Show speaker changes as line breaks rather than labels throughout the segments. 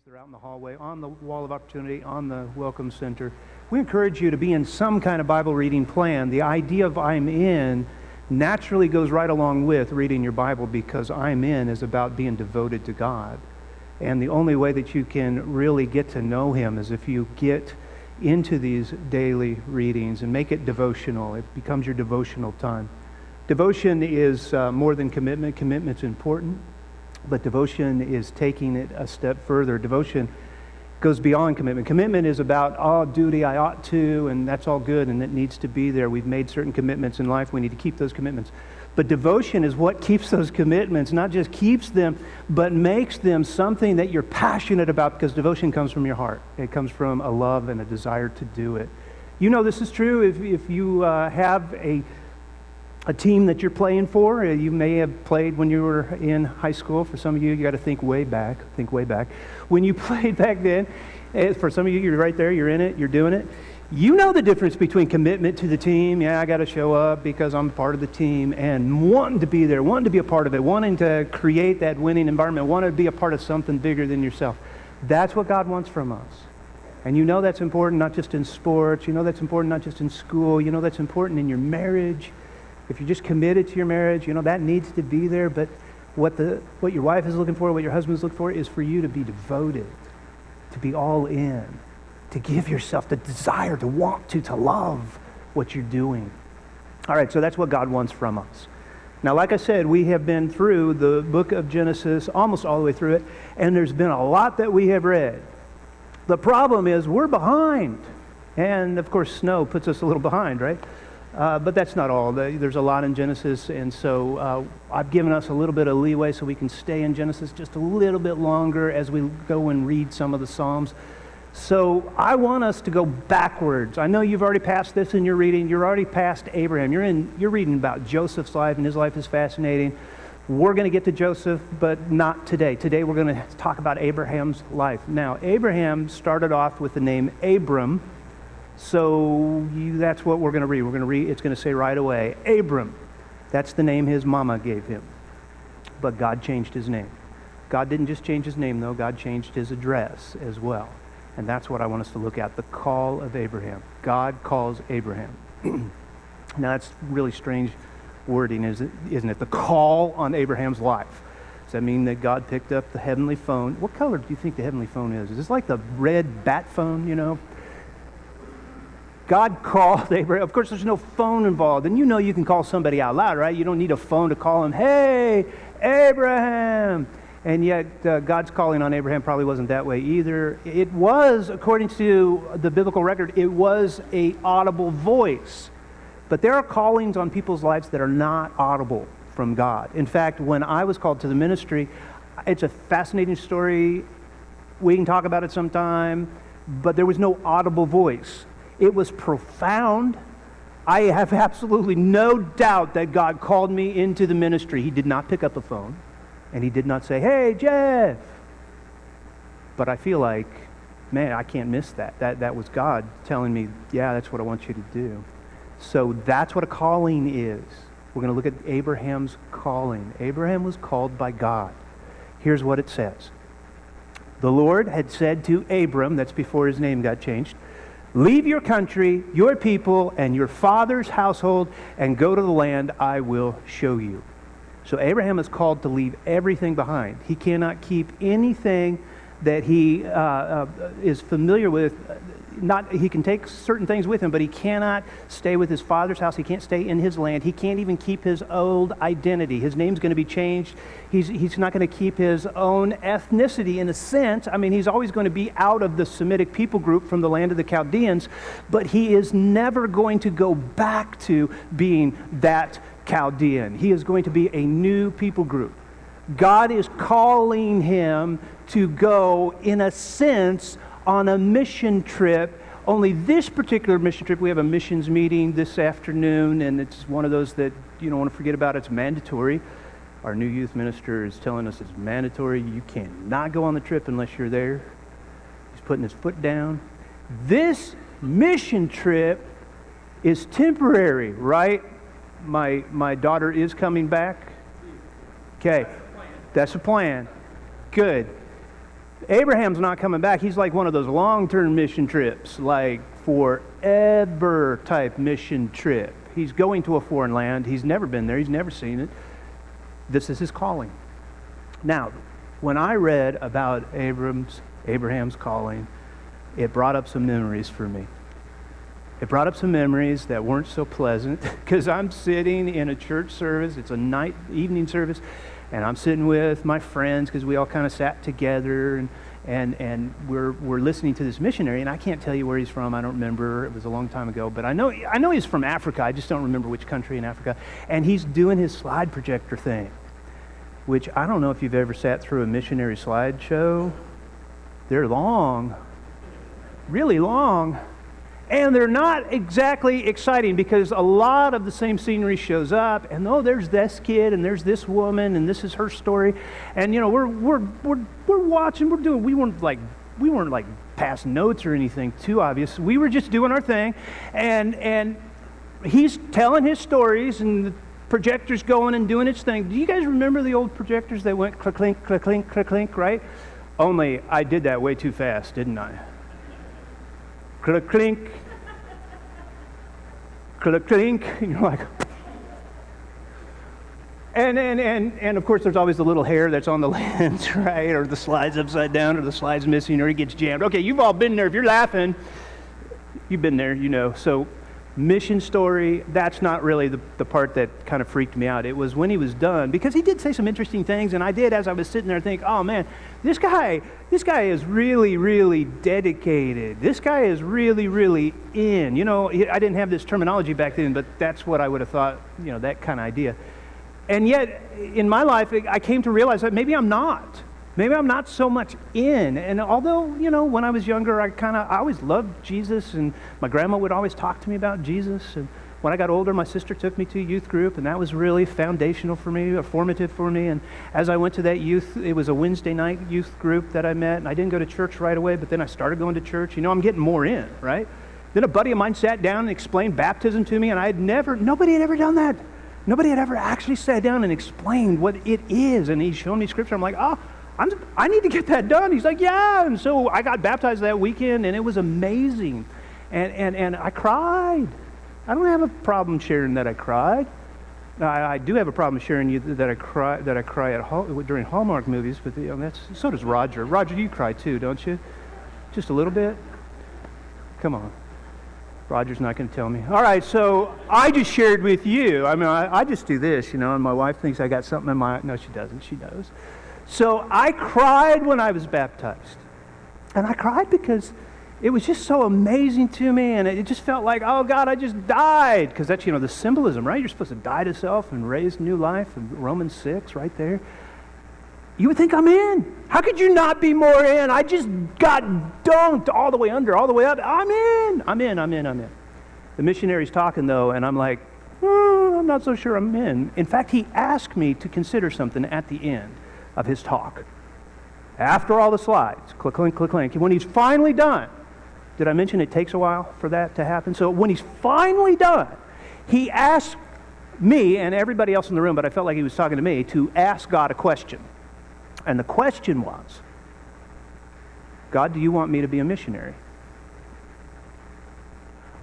They're out in the hallway, on the wall of opportunity, on the welcome center. We encourage you to be in some kind of Bible reading plan. The idea of I'm in naturally goes right along with reading your Bible, because I'm in is about being devoted to God. And the only way that you can really get to know Him is if you get into these daily readings and make it devotional. It becomes your devotional time. Devotion is more than commitment. Commitment's important. But devotion is taking it a step further. Devotion goes beyond commitment. Commitment is about, duty, I ought to, and that's all good, and it needs to be there. We've made certain commitments in life. We need to keep those commitments. But devotion is what keeps those commitments, not just keeps them, but makes them something that you're passionate about, because devotion comes from your heart. It comes from a love and a desire to do it. You know this is true if you have a team that you're playing for. You may have played when you were in high school. For some of you, you got to think way back. When you played back then, for some of you, you're right there, you're in it, you're doing it. You know the difference between commitment to the team, I got to show up because I'm part of the team, and wanting to be there, wanting to be a part of it, wanting to create that winning environment, wanting to be a part of something bigger than yourself. That's what God wants from us. And you know that's important not just in sports, you know that's important not just in school, you know that's important in your marriage. If you're just committed to your marriage, you know that needs to be there. But what your wife is looking for, what your husband's looking for, is for you to be devoted, to be all in, to give yourself the desire to want to love what you're doing. All right, so that's what God wants from us. Now, like I said, we have been through the book of Genesis, almost all the way through it, and there's been a lot that we have read. The problem is we're behind. And, of course, snow puts us a little behind, right? But that's not all. There's a lot in Genesis, and so I've given us a little bit of leeway so we can stay in Genesis just a little bit longer as we go and read some of the Psalms. So I want us to go backwards. I know you've already passed this in your reading. You're already past Abraham. You're reading about Joseph's life, and his life is fascinating. We're going to get to Joseph, but not today. Today we're going to talk about Abraham's life. Now, Abraham started off with the name Abram. So that's what we're going to read. We're going to read, it's going to say right away, Abram. That's the name his mama gave him. But God changed his name. God didn't just change his name, though. God changed his address as well. And that's what I want us to look at, the call of Abraham. God calls Abraham. Now, that's really strange wording, isn't it? The call on Abraham's life. Does that mean that God picked up the heavenly phone? What color do you think the heavenly phone is? Is this like the red bat phone, you know? God called Abraham. Of course, there's no phone involved. And you know you can call somebody out loud, right? You don't need a phone to call him, hey, Abraham. And yet, God's calling on Abraham probably wasn't that way either. It was, according to the biblical record, it was an audible voice. But there are callings on people's lives that are not audible from God. In fact, when I was called to the ministry, it's a fascinating story. We can talk about it sometime. But there was no audible voice. It was profound. I have absolutely no doubt that God called me into the ministry. He did not pick up the phone, and He did not say, hey, Jeff. But I feel like, man, I can't miss that. That was God telling me, yeah, that's what I want you to do. So that's what a calling is. We're going to look at Abraham's calling. Abraham was called by God. Here's what it says. The Lord had said to Abram, that's before his name got changed, leave your country, your people, and your father's household, and go to the land I will show you. So Abraham is called to leave everything behind. He cannot keep anything that he is familiar with. He can take certain things with him, but he cannot stay with his father's house. He can't stay in his land. He can't even keep his old identity. His name's going to be changed. He's not going to keep his own ethnicity in a sense. I mean, he's always going to be out of the Semitic people group from the land of the Chaldeans, but he is never going to go back to being that Chaldean. He is going to be a new people group. God is calling him to go, in a sense, on a mission trip. Only this particular mission trip, we have a missions meeting this afternoon, and it's one of those that you don't want to forget about. It's mandatory. Our new youth minister is telling us it's mandatory. You cannot go on the trip unless you're there. He's putting his foot down. This mission trip is temporary, right? My daughter is coming back. Okay, that's the plan. Good. Abraham's not coming back. He's like one of those long-term mission trips, like forever type mission trip. He's going to a foreign land. He's never been there. He's never seen it. This is his calling. Now, when I read about Abraham's calling, it brought up some memories for me. It brought up some memories that weren't so pleasant because I'm sitting in a church service. It's a evening service, and I'm sitting with my friends because we all kind of sat together, and we're listening to this missionary, and I can't tell you where he's from. I don't remember. It was a long time ago, but I know he's from Africa. I just don't remember which country in Africa. And he's doing his slide projector thing, which I don't know if you've ever sat through a missionary slideshow. They're long, really long. And they're not exactly exciting because a lot of the same scenery shows up, and there's this kid and there's this woman and this is her story, and we're watching, we weren't like passing notes or anything too obvious. We were just doing our thing, and he's telling his stories and the projector's going and doing its thing. Do you guys remember the old projectors that went click clink, click clink, click clink, right? Only I did that way too fast, didn't I? Click clink, click clink, and you're like, and of course there's always the little hair that's on the lens, right? Or the slide's upside down, or the slide's missing, or it gets jammed. Okay, you've all been there. If you're laughing, you've been there, So mission story, that's not really the part that kind of freaked me out. It was when he was done, because he did say some interesting things, and I did, as I was sitting there, think, oh man, this guy is really, really dedicated. This guy is really, really in. I didn't have this terminology back then, but that's what I would have thought, that kind of idea. And yet, in my life, I came to realize that maybe I'm not. Maybe I'm not so much in. And although, when I was younger, I always loved Jesus, and my grandma would always talk to me about Jesus. And when I got older, my sister took me to a youth group, and that was really foundational for me, formative for me. And as I went to that it was a Wednesday night youth group that I met, and I didn't go to church right away, but then I started going to church. I'm getting more in, right? Then a buddy of mine sat down and explained baptism to me, and nobody had ever done that. Nobody had ever actually sat down and explained what it is. And he's showing me scripture. I'm like, I need to get that done. He's like, yeah. And so I got baptized that weekend, and it was amazing. And I cried. I don't have a problem sharing that I cried. I do have a problem sharing that I cry during Hallmark movies, but so does Roger. Roger, you cry too, don't you? Just a little bit? Come on. Roger's not going to tell me. All right, so I just shared with you. I mean, I just do this, and my wife thinks I got something in my... No, she doesn't. She knows. So I cried when I was baptized. And I cried because it was just so amazing to me, and it just felt like, oh, God, I just died. Because that's, the symbolism, right? You're supposed to die to self and raise new life. And Romans 6 right there. You would think I'm in. How could you not be more in? I just got dunked all the way under, all the way up. I'm in. The missionary's talking, though, and I'm like, I'm not so sure I'm in. In fact, he asked me to consider something at the end of his talk. After all the slides, click, clink, click, clink. When he's finally done, did I mention it takes a while for that to happen? So when he's finally done, he asked me and everybody else in the room, but I felt like he was talking to me, to ask God a question. And the question was, God, do you want me to be a missionary?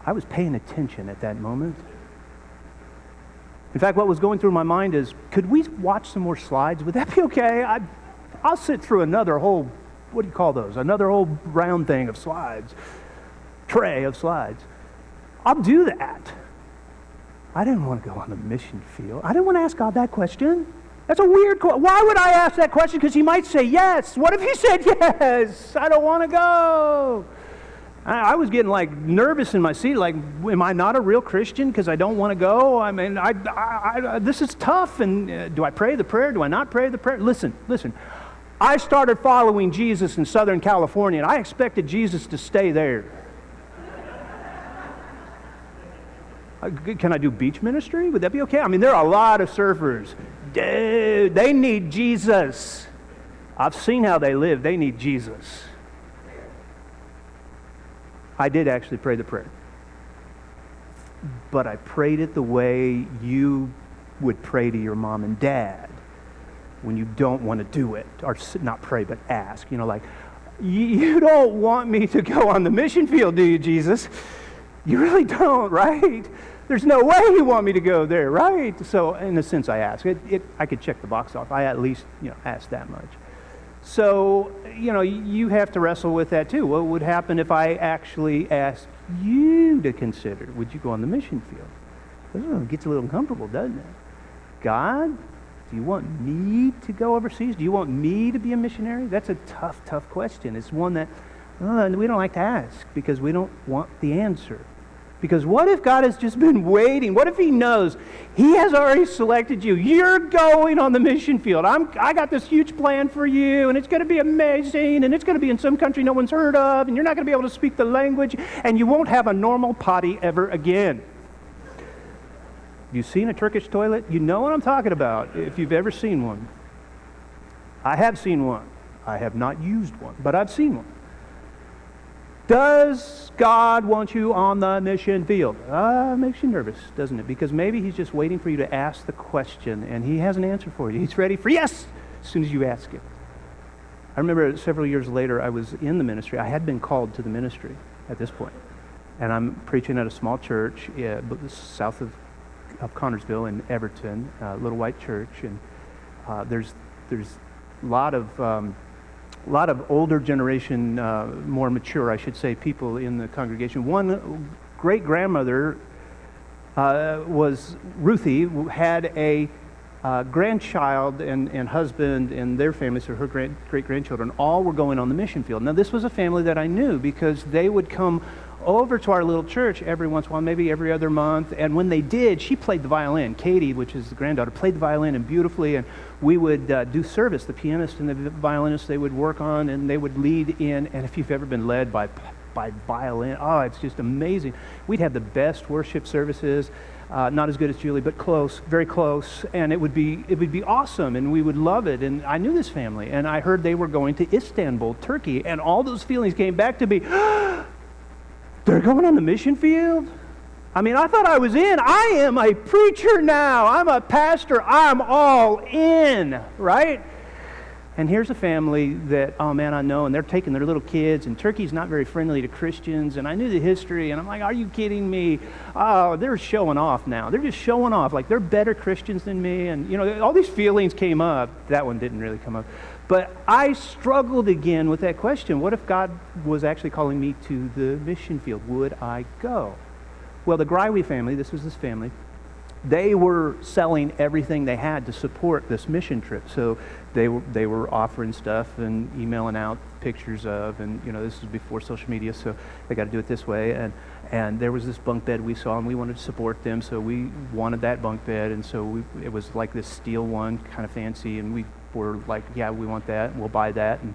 I was paying attention at that moment. In fact, what was going through my mind is, could we watch some more slides? Would that be okay? I'll sit through another whole, what do you call those? Another whole round thing of slides, tray of slides. I'll do that. I didn't want to go on the mission field. I didn't want to ask God that question. That's a weird question. Why would I ask that question? Because he might say yes. What if he said yes? I don't want to go. I was getting nervous in my seat. Am I not a real Christian because I don't want to go? I mean, this is tough. And do I pray the prayer? Do I not pray the prayer? Listen. I started following Jesus in Southern California, and I expected Jesus to stay there. Can I do beach ministry? Would that be okay? I mean, there are a lot of surfers. Dude, they need Jesus. I've seen how they live. They need Jesus. I did actually pray the prayer. But I prayed it the way you would pray to your mom and dad when you don't want to do it. Or not pray, but ask. You don't want me to go on the mission field, do you, Jesus? You really don't, right? There's no way you want me to go there, right? So in a sense, I ask. I could check the box off. I at least, ask that much. So, you have to wrestle with that too. What would happen if I actually asked you to consider, would you go on the mission field? It gets a little uncomfortable, doesn't it? God, do you want me to go overseas? Do you want me to be a missionary? That's a tough, tough question. It's one that we don't like to ask because we don't want the answer. Because what if God has just been waiting? What if He knows He has already selected you? You're going on the mission field. I got this huge plan for you, and it's going to be amazing, and it's going to be in some country no one's heard of, and you're not going to be able to speak the language, and you won't have a normal potty ever again. Have you seen a Turkish toilet? You know what I'm talking about if you've ever seen one. I have seen one. I have not used one, but I've seen one. Does God want you on the mission field? Makes you nervous, doesn't it? Because maybe He's just waiting for you to ask the question, and He has an answer for you. He's ready for yes as soon as you ask it. I remember several years later, I was in the ministry. I had been called to the ministry at this point, and I'm preaching at a small church south of Connersville in Everton, a little white church, and there's a lot of older generation, more mature, I should say, people in the congregation. One great-grandmother was Ruthie, who had a grandchild and husband and their family, so her great-grandchildren, all were going on the mission field. Now, this was a family that I knew because they would come over to our little church every once in a while, maybe every other month, and when they did, she played the violin. Katie, which is the granddaughter, played the violin and beautifully, and we would do service. The pianist and the violinist, they would work on, and they would lead in, and if you've ever been led by violin, it's just amazing. We'd have the best worship services, not as good as Julie, but close, very close, and it would be awesome, and we would love it, and I knew this family, and I heard they were going to Istanbul, Turkey, and all those feelings came back to me. They're going on the mission field? I mean, I thought I was in. I am a preacher now. I'm a pastor. I'm all in, right? And here's a family that, I know, and they're taking their little kids, and Turkey's not very friendly to Christians, and I knew the history, and I'm like, are you kidding me? Oh, they're showing off now. They're just showing off, like they're better Christians than me, and, all these feelings came up. That one didn't really come up. But I struggled again with that question. What if God was actually calling me to the mission field? Would I go? Well, the Greiwe family, this was this family, they were selling everything they had to support this mission trip. So they were offering stuff and emailing out pictures of, and this was before social media, so they got to do it this way. And there was this bunk bed we saw, and we wanted to support them, so we wanted that bunk bed, and so it was like this steel one, kind of fancy, and we were like, yeah, we want that, and we'll buy that. And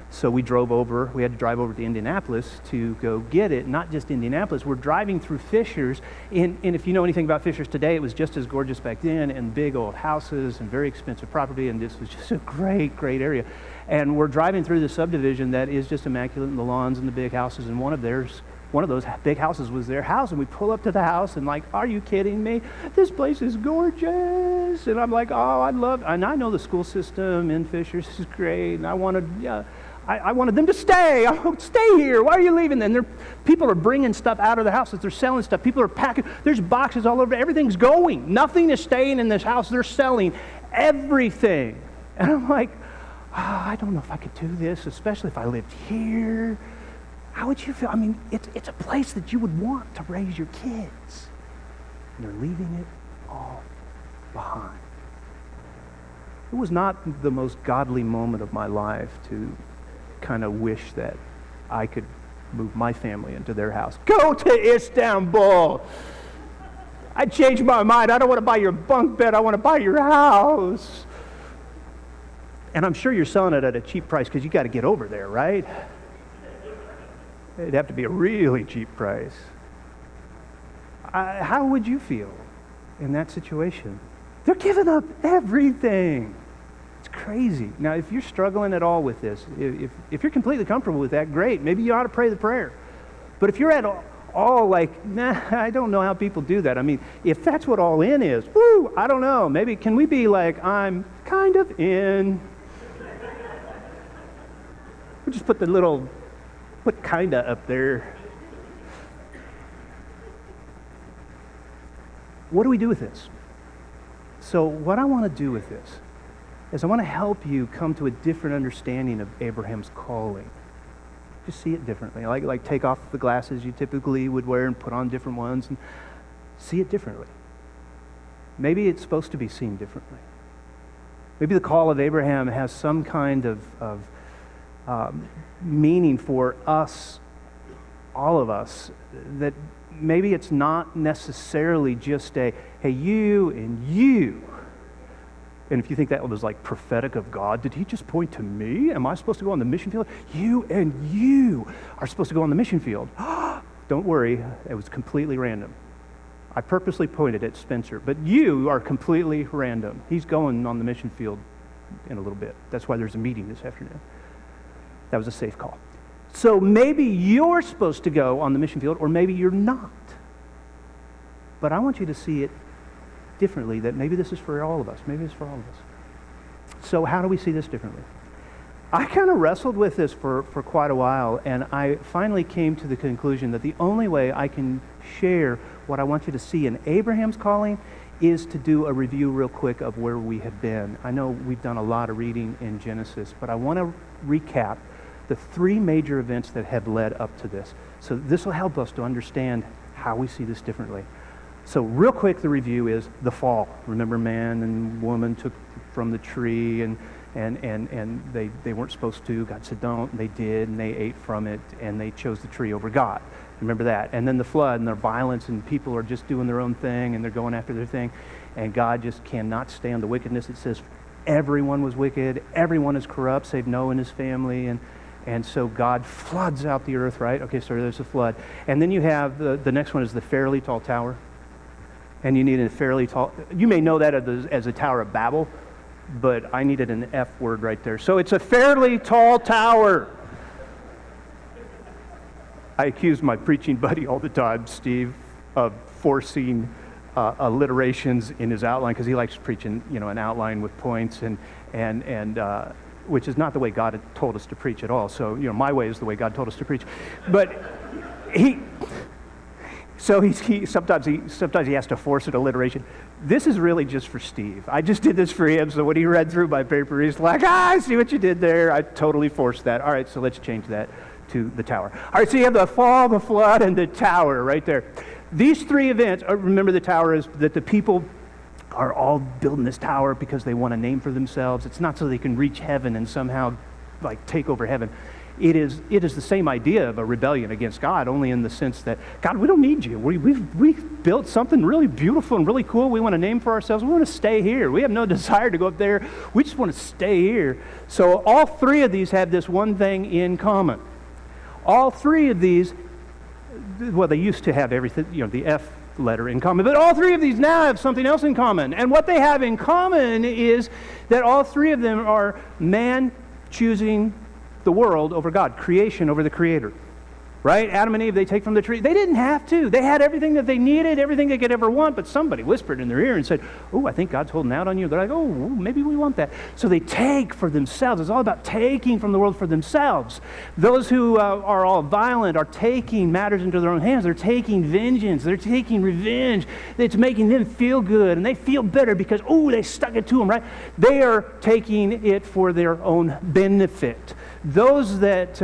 so we drove over. We had to drive over to Indianapolis to go get it. Not just Indianapolis. We're driving through Fishers. And if you know anything about Fishers today, it was just as gorgeous back then, and big old houses and very expensive property. And this was just a great, great area. And we're driving through the subdivision that is just immaculate, and the lawns and the big houses. And one of those big houses was their house. And we pull up to the house, and like, are you kidding me? This place is gorgeous. And I'm like, and I know the school system in Fishers is great. And I wanted them to stay. Stay here. Why are you leaving? And people are bringing stuff out of the house. They're selling stuff. People are packing. There's boxes all over. Everything's going. Nothing is staying in this house. They're selling everything. And I'm like, I don't know if I could do this, especially if I lived here. How would you feel? I mean, it's a place that you would want to raise your kids. And they're leaving it all behind. It was not the most godly moment of my life to kind of wish that I could move my family into their house. Go to Istanbul! I changed my mind. I don't want to buy your bunk bed. I want to buy your house. And I'm sure you're selling it at a cheap price because you got to get over there, right? It'd have to be a really cheap price. How would you feel in that situation? They're giving up everything. It's crazy. Now, if you're struggling at all with this, if you're completely comfortable with that, great. Maybe you ought to pray the prayer. But if you're at all like, nah, I don't know how people do that. I mean, if that's what all in is, I don't know. Maybe can we be like, I'm kind of in. We'll just put put kinda up there. What do we do with this? So what I want to do with this is I want to help you come to a different understanding of Abraham's calling. Just see it differently. Like take off the glasses you typically would wear and put on different ones and see it differently. Maybe it's supposed to be seen differently. Maybe the call of Abraham has some kind of meaning for us, all of us, that maybe it's not necessarily just a, hey, you and you. And if you think that was like prophetic of God, did he just point to me? Am I supposed to go on the mission field? You and you are supposed to go on the mission field. Don't worry, it was completely random. I purposely pointed at Spencer, but you are completely random. He's going on the mission field in a little bit. That's why there's a meeting this afternoon. That was a safe call. So maybe you're supposed to go on the mission field, or maybe you're not. But I want you to see it differently, that maybe this is for all of us. Maybe it's for all of us. So how do we see this differently? I kind of wrestled with this for quite a while, and I finally came to the conclusion that the only way I can share what I want you to see in Abraham's calling is to do a review real quick of where we have been. I know we've done a lot of reading in Genesis, but I want to recap the three major events that have led up to this. So this will help us to understand how we see this differently. So real quick, the review is the fall. Remember, man and woman took from the tree, and they weren't supposed to. God said don't, and they did, and they ate from it, and they chose the tree over God. Remember that. And then the flood, and their violence, and people are just doing their own thing, and they're going after their thing, and God just cannot stand the wickedness. It says everyone was wicked, everyone is corrupt, save Noah and his family, and so God floods out the earth, right? Okay, so there's a flood. And then you have the next one is the fairly tall tower. And you need a fairly tall, you may know that as a Tower of Babel, but I needed an F word right there. So it's a fairly tall tower. I accuse my preaching buddy all the time, Steve, of forcing alliterations in his outline, because he likes preaching, an outline with points, and which is not the way God had told us to preach at all. So, my way is the way God told us to preach. But he sometimes he has to force an alliteration. This is really just for Steve. I just did this for him, so when he read through my paper, he's like, I see what you did there. I totally forced that. All right, so let's change that to the tower. All right, so you have the fall, the flood, and the tower right there. These three events, remember the tower is that the people are all building this tower because they want a name for themselves. It's not so they can reach heaven and somehow take over heaven. It is the same idea of a rebellion against God, only in the sense that, God, we don't need you. We've built something really beautiful and really cool. We want a name for ourselves. We want to stay here. We have no desire to go up there. We just want to stay here. So all three of these have this one thing in common. All three of these, well, they used to have everything, the F letter in common, but all three of these now have something else in common. And what they have in common is that all three of them are man choosing the world over God, creation over the Creator, right? Adam and Eve, they take from the tree. They didn't have to. They had everything that they needed, everything they could ever want, but somebody whispered in their ear and said, oh, I think God's holding out on you. They're like, oh, maybe we want that. So they take for themselves. It's all about taking from the world for themselves. Those who are all violent are taking matters into their own hands. They're taking vengeance. They're taking revenge. It's making them feel good, and they feel better because, they stuck it to them, right? They are taking it for their own benefit. Those that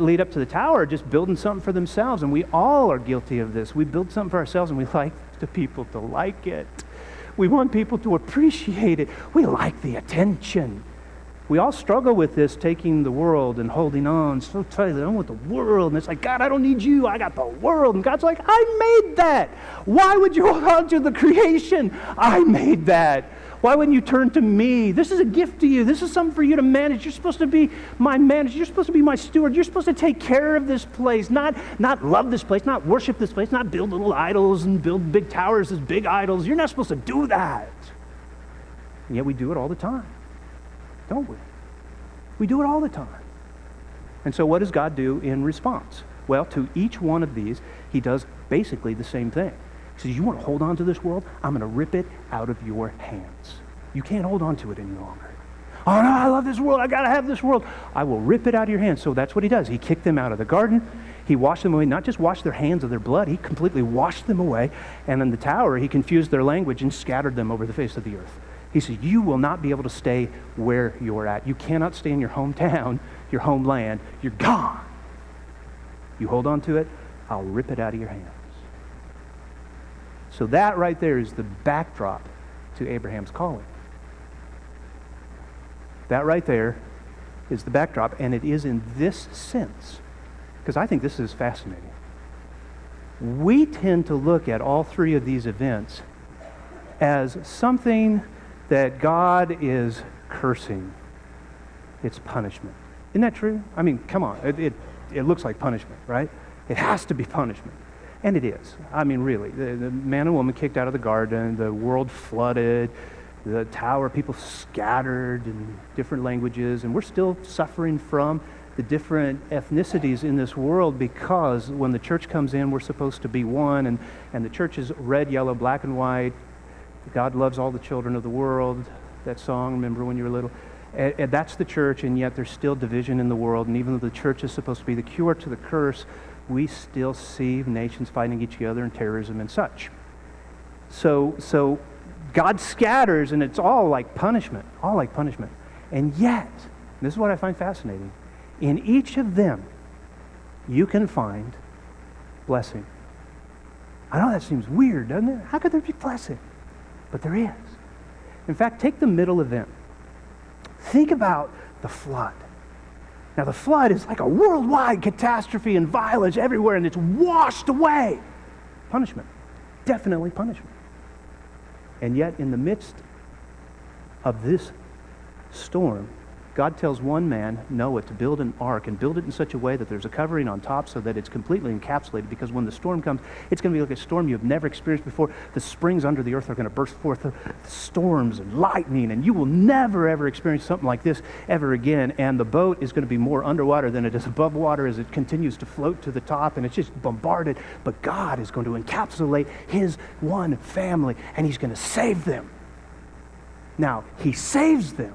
lead up to the tower are just building something for themselves, and we all are guilty of this. We build something for ourselves, and we like the people to like it. We want people to appreciate it. We like the attention. We all struggle with this, taking the world and holding on so tightly. I want the world, and it's like, God, I don't need you. I got the world. And God's like, I made that. Why would you hold on to the creation? I made that. Why wouldn't you turn to me? This is a gift to you. This is something for you to manage. You're supposed to be my manager. You're supposed to be my steward. You're supposed to take care of this place, not love this place, not worship this place, not build little idols and build big towers as big idols. You're not supposed to do that. And yet we do it all the time, don't we? We do it all the time. And so what does God do in response? Well, to each one of these, he does basically the same thing. He says, you want to hold on to this world? I'm going to rip it out of your hands. You can't hold on to it any longer. Oh no, I love this world. I got to have this world. I will rip it out of your hands. So that's what he does. He kicked them out of the garden. He washed them away, not just washed their hands of their blood, he completely washed them away. And in the tower, he confused their language and scattered them over the face of the earth. He said, you will not be able to stay where you're at. You cannot stay in your hometown, your homeland. You're gone. You hold on to it, I'll rip it out of your hands. So that right there is the backdrop to Abraham's calling. That right there is the backdrop, and it is in this sense, because I think this is fascinating. We tend to look at all three of these events as something that God is cursing. It's punishment. Isn't that true? I mean, come on. It looks like punishment, right? It has to be punishment. And it is. I mean, really. The man and woman kicked out of the garden. The world flooded. The tower, people scattered in different languages. And we're still suffering from the different ethnicities in this world, because when the church comes in, we're supposed to be one. And the church is red, yellow, black, and white. God loves all the children of the world. That song, remember when you were little? And that's the church, and yet there's still division in the world. And even though the church is supposed to be the cure to the curse, we still see nations fighting each other and terrorism and such. So God scatters, and it's all like punishment, And yet, this is what I find fascinating, in each of them, you can find blessing. I know that seems weird, doesn't it? How could there be blessing? But there is. In fact, take the middle event. Think about the flood. Now, the flood is like a worldwide catastrophe and violence everywhere, and it's washed away. Punishment. Definitely punishment. And yet, in the midst of this storm, God tells one man, Noah, to build an ark, and build it in such a way that there's a covering on top so that it's completely encapsulated, because when the storm comes, it's going to be like a storm you've never experienced before. The springs under the earth are going to burst forth, storms and lightning, and you will never, ever experience something like this ever again. And the boat is going to be more underwater than it is above water as it continues to float to the top, and it's just bombarded. But God is going to encapsulate his one family, and he's going to save them. Now, he saves them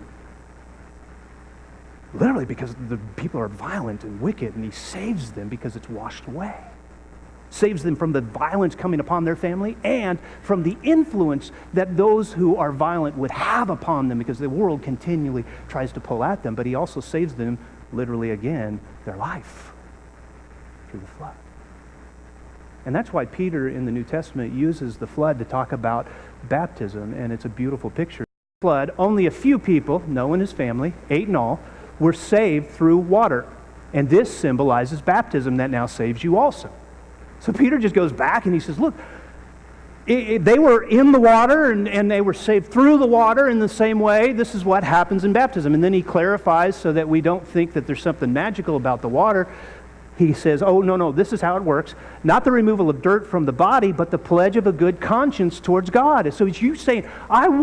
literally because the people are violent and wicked, and he saves them because it's washed away. Saves them from the violence coming upon their family and from the influence that those who are violent would have upon them, because the world continually tries to pull at them. But he also saves them, literally again, their life through the flood. And that's why Peter in the New Testament uses the flood to talk about baptism, and it's a beautiful picture. Flood, only a few people, Noah and his family, 8 in all, were saved through water. And this symbolizes baptism that now saves you also. So Peter just goes back and he says, look, they were in the water and they were saved through the water in the same way. This is what happens in baptism. And then he clarifies so that we don't think that there's something magical about the water. He says, oh, no, this is how it works. Not the removal of dirt from the body, but the pledge of a good conscience towards God. So it's you saying, I'm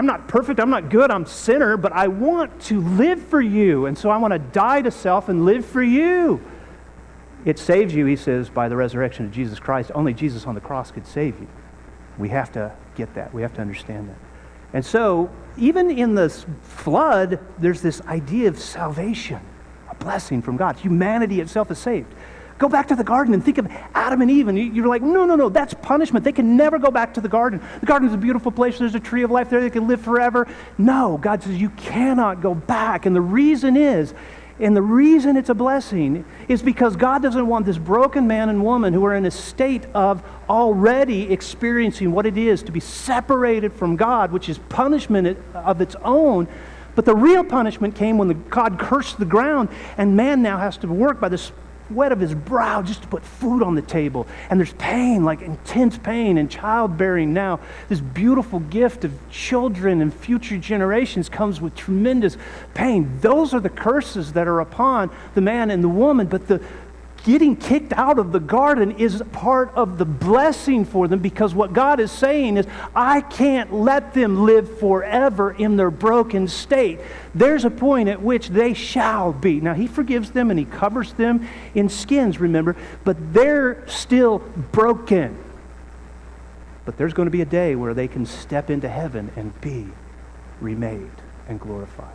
not perfect, I'm not good, I'm a sinner, but I want to live for you. And so I want to die to self and live for you. It saves you, he says, by the resurrection of Jesus Christ. Only Jesus on the cross could save you. We have to get that. We have to understand that. And so, even in this flood, there's this idea of salvation, a blessing from God. Humanity itself is saved. Go back to the garden and think of Adam and Eve, and you're like, no, that's punishment. They can never go back to the garden. The garden is a beautiful place. There's a tree of life there. They can live forever. No, God says you cannot go back. And the reason it's a blessing is because God doesn't want this broken man and woman who are in a state of already experiencing what it is to be separated from God, which is punishment of its own. But the real punishment came when God cursed the ground, and man now has to work by the sweat of his brow just to put food on the table. And there's pain, like intense pain, and childbearing now. This beautiful gift of children and future generations comes with tremendous pain. Those are the curses that are upon the man and the woman. But the getting kicked out of the garden is part of the blessing for them, because what God is saying is, I can't let them live forever in their broken state. There's a point at which they shall be. Now, he forgives them and he covers them in skins, remember, but they're still broken. But there's going to be a day where they can step into heaven and be remade and glorified.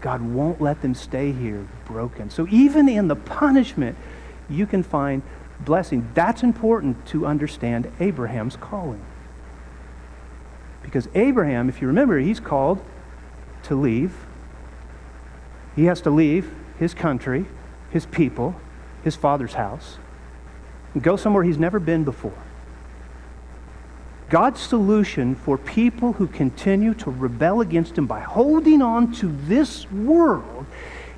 God won't let them stay here broken. So even in the punishment, you can find blessing. That's important to understand Abraham's calling. Because Abraham, if you remember, he's called to leave. He has to leave his country, his people, his father's house, and go somewhere he's never been before. God's solution for people who continue to rebel against him by holding on to this world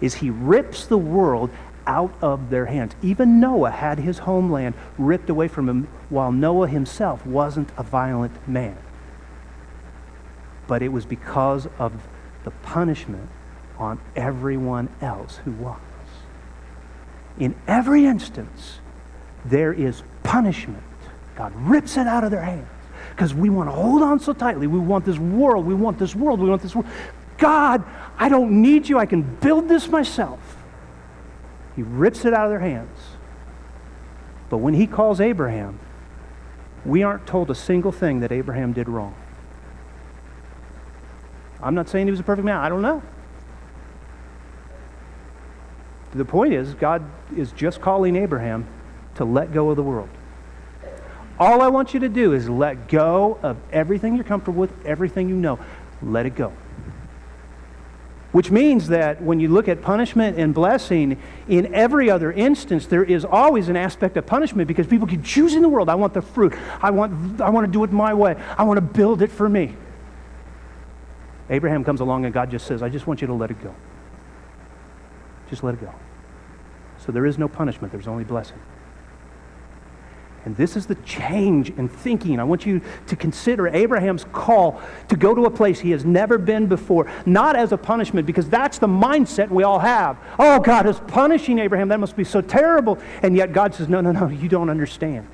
is he rips the world out of their hands. Even Noah had his homeland ripped away from him, while Noah himself wasn't a violent man. But it was because of the punishment on everyone else who was. In every instance, there is punishment. God rips it out of their hands because we want to hold on so tightly. We want this world. We want this world. We want this world. God, I don't need you. I can build this myself. He rips it out of their hands. But when he calls Abraham, we aren't told a single thing that Abraham did wrong. I'm not saying he was a perfect man. I don't know. The point is, God is just calling Abraham to let go of the world. All I want you to do is let go of everything you're comfortable with, everything you know. Let it go. Which means that when you look at punishment and blessing, in every other instance, there is always an aspect of punishment because people keep choosing the world. I want the fruit. I want to do it my way. I want to build it for me. Abraham comes along and God just says, I just want you to let it go. Just let it go. So there is no punishment. There's only blessing. And this is the change in thinking. I want you to consider Abraham's call to go to a place he has never been before, not as a punishment, because that's the mindset we all have. Oh, God is punishing Abraham. That must be so terrible. And yet God says, no, you don't understand.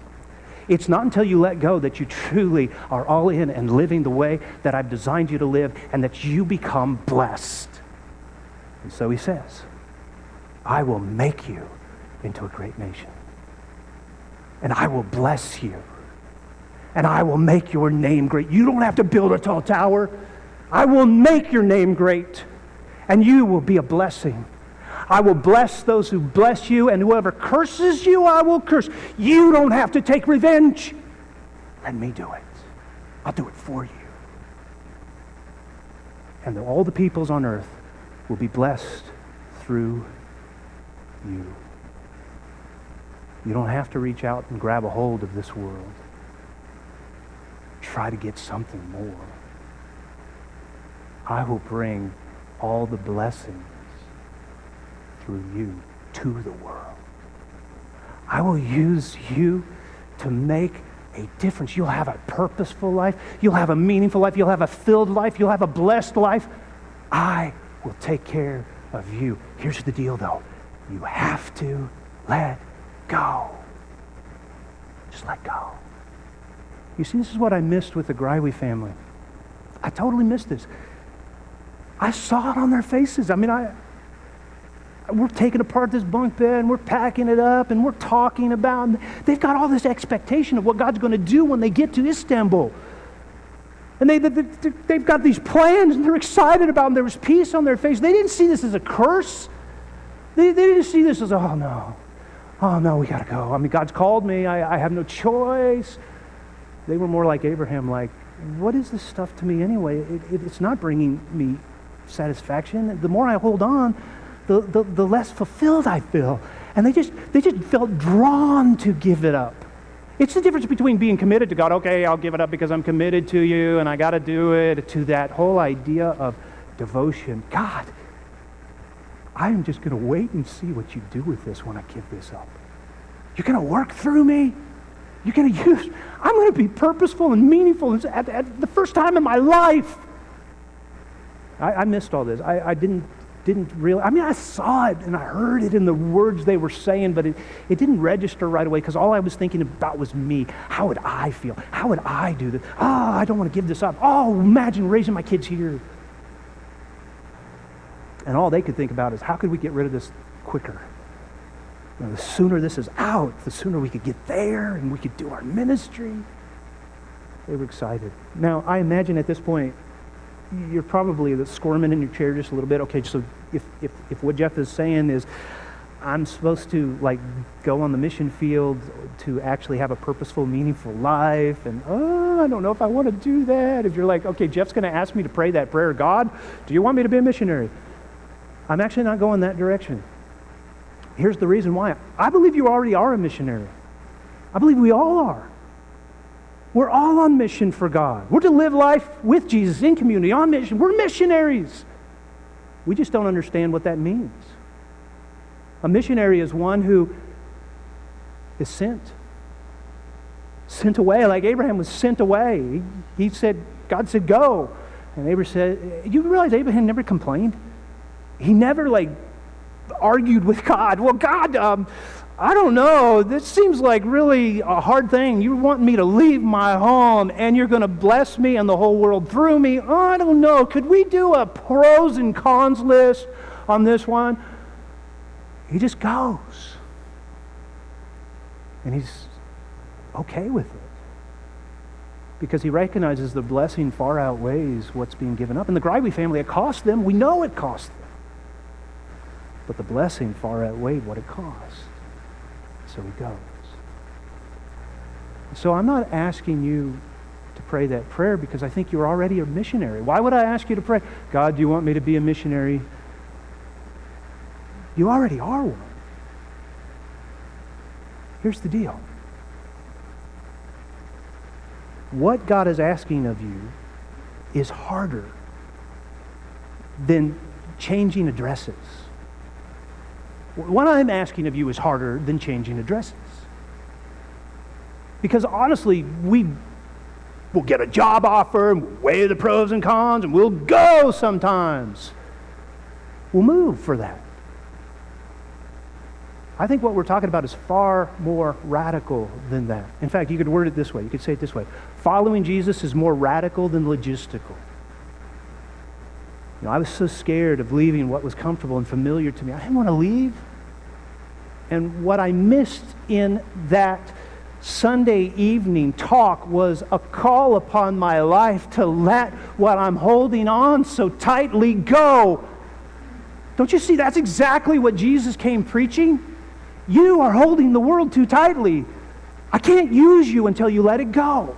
It's not until you let go that you truly are all in and living the way that I've designed you to live, and that you become blessed. And so he says, I will make you into a great nation. And I will bless you. And I will make your name great. You don't have to build a tall tower. I will make your name great. And you will be a blessing. I will bless those who bless you, and whoever curses you, I will curse. You don't have to take revenge. Let me do it. I'll do it for you. And all the peoples on earth will be blessed through you. You don't have to reach out and grab a hold of this world. Try to get something more. I will bring all the blessings through you to the world. I will use you to make a difference. You'll have a purposeful life. You'll have a meaningful life. You'll have a filled life. You'll have a blessed life. I will take care of you. Here's the deal, though. You have to let go. Just let go. You see, this is what I missed with the Greiwe family. I totally missed this. I saw it on their faces. I mean, we're taking apart this bunk bed, and we're packing it up, and we're talking about, they've got all this expectation of what God's going to do when they get to Istanbul. And they've got these plans, and they're excited about them. There was peace on their face. They didn't see this as a curse. They didn't see this as, oh no, we got to go. I mean, God's called me. I have no choice. They were more like Abraham, like, what is this stuff to me anyway? It's not bringing me satisfaction. The more I hold on, the less fulfilled I feel. And they just felt drawn to give it up. It's the difference between being committed to God. Okay, I'll give it up because I'm committed to you and I got to do it, to that whole idea of devotion. God, I am just going to wait and see what you do with this when I give this up. You're going to work through me. You're going to use, I'm going to be purposeful and meaningful at the first time in my life. I missed all this. I didn't really, I mean, I saw it and I heard it in the words they were saying, but it didn't register right away because all I was thinking about was me. How would I feel? How would I do this? Oh, I don't want to give this up. Oh, imagine raising my kids here. And all they could think about is, how could we get rid of this quicker? You know, the sooner this is out, the sooner we could get there and we could do our ministry. They were excited. Now, I imagine at this point, you're probably squirming in your chair just a little bit. Okay, so if what Jeff is saying is I'm supposed to like go on the mission field to actually have a purposeful, meaningful life, and I don't know if I want to do that. If you're like, okay, Jeff's going to ask me to pray that prayer, God, do you want me to be a missionary? I'm actually not going that direction. Here's the reason why. I believe you already are a missionary. I believe we all are. We're all on mission for God. We're to live life with Jesus in community, on mission. We're missionaries. We just don't understand what that means. A missionary is one who is sent away, like Abraham was sent away. He said, God said, go. And Abraham said, you realize Abraham never complained? He never argued with God. Well, God, I don't know. This seems like really a hard thing. You want me to leave my home and you're going to bless me and the whole world through me? Oh, I don't know. Could we do a pros and cons list on this one? He just goes. And he's okay with it. Because he recognizes the blessing far outweighs what's being given up. And the Grively family, it cost them. We know it cost them. But the blessing far outweighed what it cost. So he goes. So I'm not asking you to pray that prayer because I think you're already a missionary. Why would I ask you to pray, God, do you want me to be a missionary? You already are one. Here's the deal. What God is asking of you is harder than changing addresses. What I'm asking of you is harder than changing addresses. Because honestly, we will get a job offer and we'll weigh the pros and cons and we'll go sometimes. We'll move for that. I think what we're talking about is far more radical than that. In fact, you could word it this way. You could say it this way. Following Jesus is more radical than logistical. I was so scared of leaving what was comfortable and familiar to me. I didn't want to leave. And what I missed in that Sunday evening talk was a call upon my life to let what I'm holding on so tightly go. Don't you see? That's exactly what Jesus came preaching. You are holding the world too tightly. I can't use you until you let it go.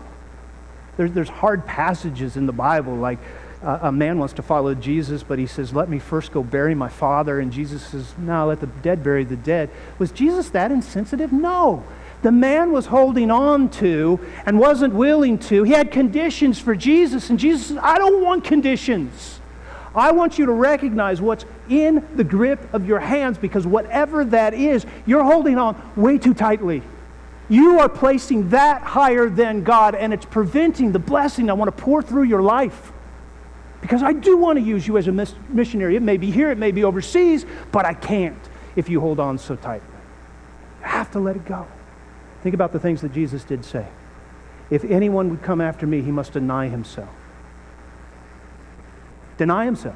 There's hard passages in the Bible, like a man wants to follow Jesus, but he says, let me first go bury my father. And Jesus says, no, let the dead bury the dead. Was Jesus that insensitive? No. The man was holding on to and wasn't willing to. He had conditions for Jesus, and Jesus says, I don't want conditions. I want you to recognize what's in the grip of your hands, because whatever that is, you're holding on way too tightly. You are placing that higher than God, and it's preventing the blessing I want to pour through your life. Because I do want to use you as a missionary. It may be here, it may be overseas, but I can't if you hold on so tightly. You have to let it go. Think about the things that Jesus did say. If anyone would come after me, he must deny himself. Deny himself.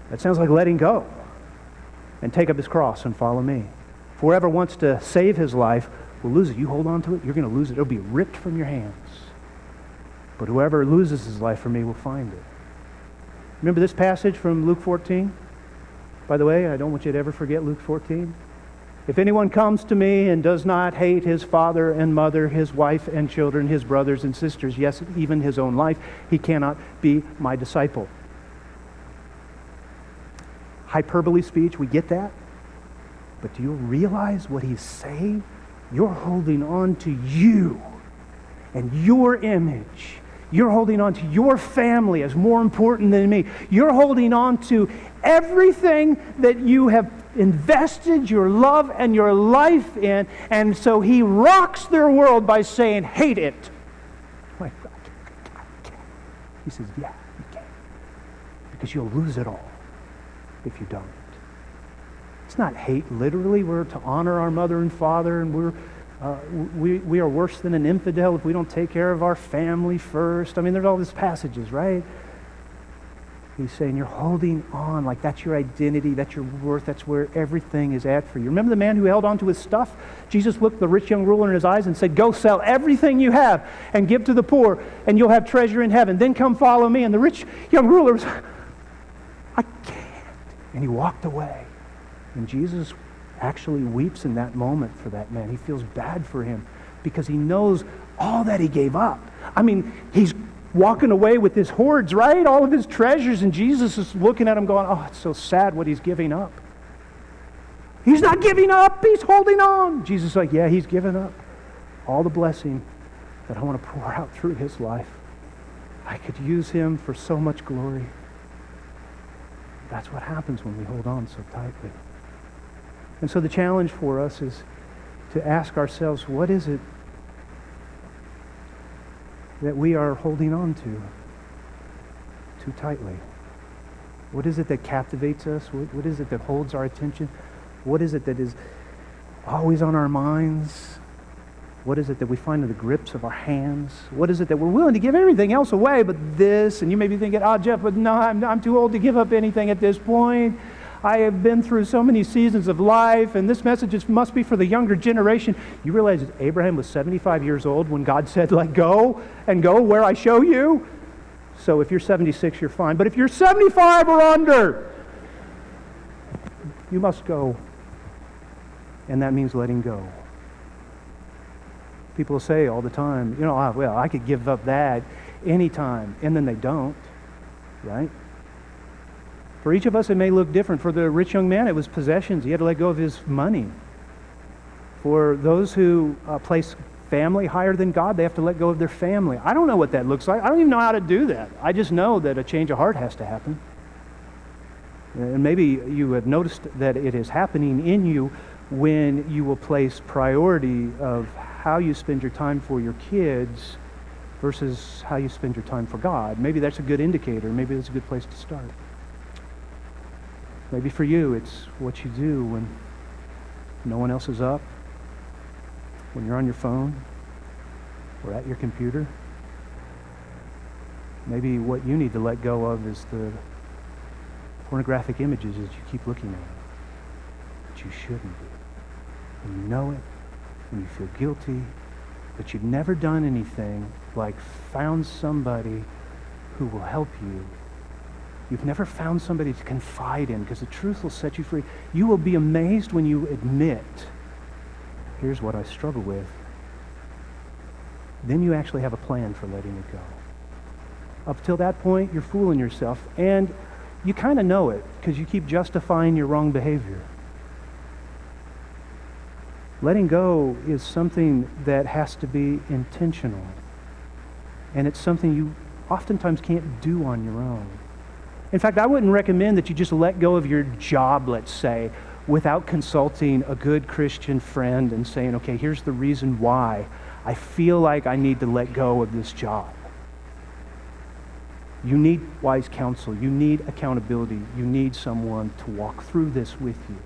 That sounds like letting go. And take up his cross and follow me. If whoever wants to save his life will lose it. You hold on to it, you're going to lose it. It'll be ripped from your hands. But whoever loses his life for me will find it. Remember this passage from Luke 14? By the way, I don't want you to ever forget Luke 14. If anyone comes to me and does not hate his father and mother, his wife and children, his brothers and sisters, yes, even his own life, he cannot be my disciple. Hyperbole speech, we get that. But do you realize what he's saying? You're holding on to you and your image. You're holding on to your family as more important than me. You're holding on to everything that you have invested your love and your life in. And so he rocks their world by saying, hate it. Like, I can't. He says, yeah, you can. Because you'll lose it all if you don't. It's not hate literally. We're to honor our mother and father, and we are worse than an infidel if we don't take care of our family first. I mean, there's all these passages, right? He's saying you're holding on, like that's your identity, that's your worth, that's where everything is at for you. Remember the man who held on to his stuff? Jesus looked the rich young ruler in his eyes and said, go sell everything you have and give to the poor, and you'll have treasure in heaven. Then come follow me. And the rich young ruler was, I can't. And he walked away. And Jesus actually weeps in that moment for that man. He feels bad for him because he knows all that he gave up. I mean, he's walking away with his hoards, right? All of his treasures, and Jesus is looking at him going, oh, it's so sad what he's giving up. He's not giving up, he's holding on. Jesus is like, yeah, he's given up all the blessing that I want to pour out through his life. I could use him for so much glory. That's what happens when we hold on so tightly. And so the challenge for us is to ask ourselves, what is it that we are holding on to too tightly? What is it that captivates us? What is it that holds our attention? What is it that is always on our minds? What is it that we find in the grips of our hands? What is it that we're willing to give everything else away but this? And you may be thinking, oh, Jeff, but no, I'm too old to give up anything at this point. I have been through so many seasons of life, and this message must be for the younger generation. You realize that Abraham was 75 years old when God said, let go and go where I show you? So if you're 76, you're fine. But if you're 75 or under, you must go. And that means letting go. People say all the time, well, I could give up that anytime. And then they don't, right? For each of us, it may look different. For the rich young man, it was possessions. He had to let go of his money. For those who place family higher than God, they have to let go of their family. I don't know what that looks like. I don't even know how to do that. I just know that a change of heart has to happen. And maybe you have noticed that it is happening in you when you will place priority of how you spend your time for your kids versus how you spend your time for God. Maybe that's a good indicator. Maybe that's a good place to start. Maybe for you, it's what you do when no one else is up, when you're on your phone or at your computer. Maybe what you need to let go of is the pornographic images that you keep looking at, that you shouldn't do. And you know it, and you feel guilty, but you've never done anything like found somebody who will help you. You've never found somebody to confide in, because the truth will set you free. You will be amazed when you admit, here's what I struggle with. Then you actually have a plan for letting it go. Up till that point, you're fooling yourself, and you kind of know it because you keep justifying your wrong behavior. Letting go is something that has to be intentional, and it's something you oftentimes can't do on your own. In fact, I wouldn't recommend that you just let go of your job, let's say, without consulting a good Christian friend and saying, okay, here's the reason why I feel like I need to let go of this job. You need wise counsel. You need accountability. You need someone to walk through this with you.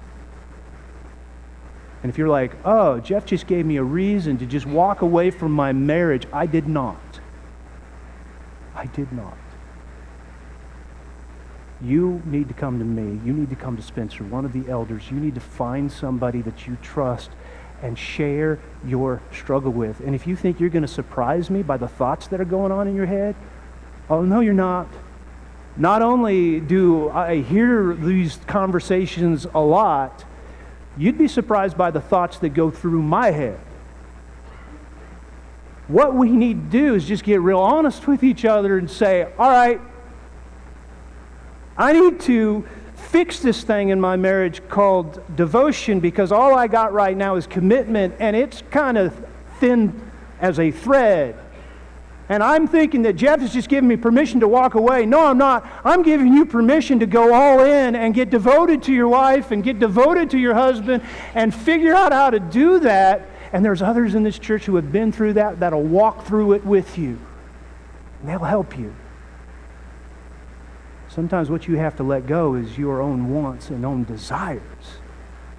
And if you're like, oh, Jeff just gave me a reason to just walk away from my marriage, I did not. I did not. You need to come to me. You need to come to Spencer, one of the elders. You need to find somebody that you trust and share your struggle with. And if you think you're going to surprise me by the thoughts that are going on in your head, oh, no, you're not. Not only do I hear these conversations a lot, you'd be surprised by the thoughts that go through my head. What we need to do is just get real honest with each other and say, all right, I need to fix this thing in my marriage called devotion, because all I got right now is commitment, and it's kind of thin as a thread. And I'm thinking that Jeff is just giving me permission to walk away. No, I'm not. I'm giving you permission to go all in and get devoted to your wife and get devoted to your husband and figure out how to do that. And there's others in this church who have been through that, that'll walk through it with you. And they'll help you. Sometimes what you have to let go is your own wants and own desires,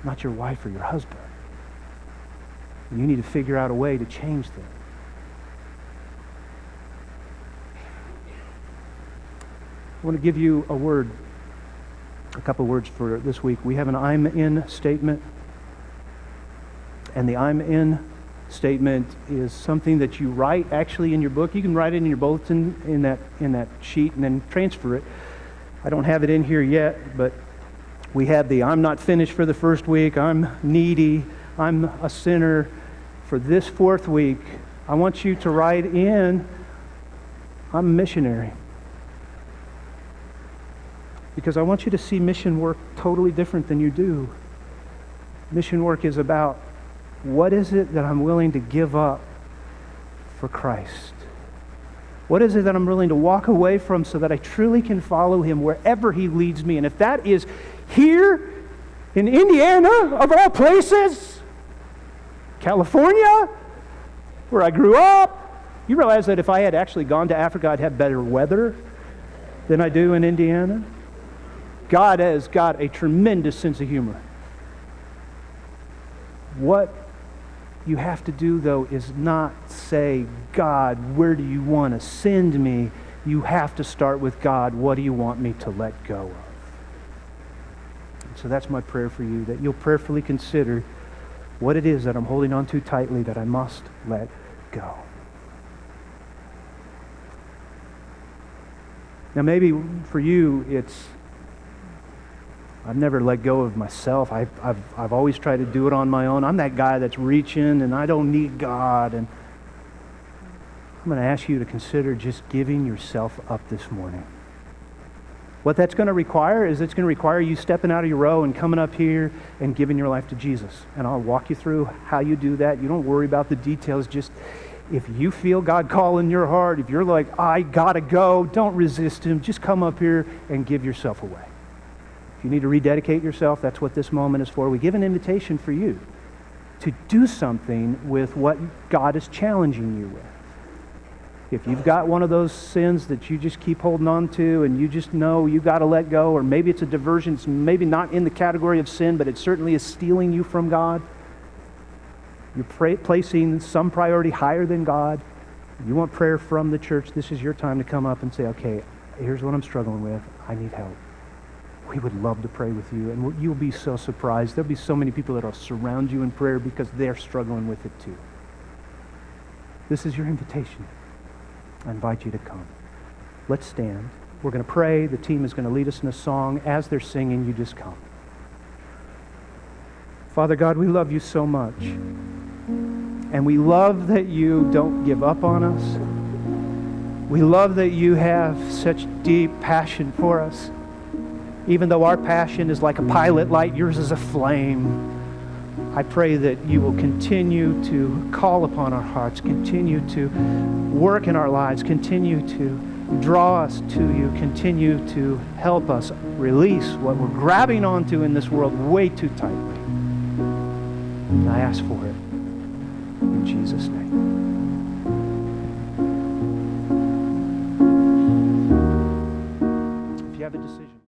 not your wife or your husband. And you need to figure out a way to change them. I want to give you a couple words for this week. We have an I'm in statement. And the I'm in statement is something that you write actually in your book. You can write it in your bulletin in that sheet and then transfer it. I don't have it in here yet, but we have the I'm not finished for the first week. I'm needy. I'm a sinner. For this fourth week, I want you to write in I'm a missionary. Because I want you to see mission work totally different than you do. Mission work is about what is it that I'm willing to give up for Christ? What is it that I'm willing to walk away from so that I truly can follow Him wherever He leads me? And if that is here in Indiana, of all places, California, where I grew up, you realize that if I had actually gone to Africa, I'd have better weather than I do in Indiana? God has got a tremendous sense of humor. What you have to do, though, is not say, God, where do you want to send me? You have to start with, God, what do you want me to let go of? And so that's my prayer for you, that you'll prayerfully consider what it is that I'm holding on to tightly that I must let go. Now, maybe for you, it's I've never let go of myself. I've always tried to do it on my own. I'm that guy that's reaching and I don't need God. And I'm going to ask you to consider just giving yourself up this morning. What that's going to require is it's going to require you stepping out of your row and coming up here and giving your life to Jesus. And I'll walk you through how you do that. You don't worry about the details. Just if you feel God calling your heart, if you're like, I got to go, don't resist Him. Just come up here and give yourself away. If you need to rededicate yourself, that's what this moment is for. We give an invitation for you to do something with what God is challenging you with. If you've got one of those sins that you just keep holding on to and you just know you've got to let go, or maybe it's a diversion, it's maybe not in the category of sin, but it certainly is stealing you from God. You're placing some priority higher than God. You want prayer from the church, this is your time to come up and say, okay, here's what I'm struggling with. I need help. We would love to pray with you, and you'll be so surprised. There'll be so many people that will surround you in prayer because they're struggling with it too. This is your invitation. I invite you to come. Let's stand. We're going to pray. The team is going to lead us in a song. As they're singing, you just come. Father God, we love you so much. And we love that you don't give up on us. We love that you have such deep passion for us. Even though our passion is like a pilot light, yours is a flame. I pray that you will continue to call upon our hearts, continue to work in our lives, continue to draw us to you, continue to help us release what we're grabbing onto in this world way too tightly. And I ask for it in Jesus' name. If you have a decision.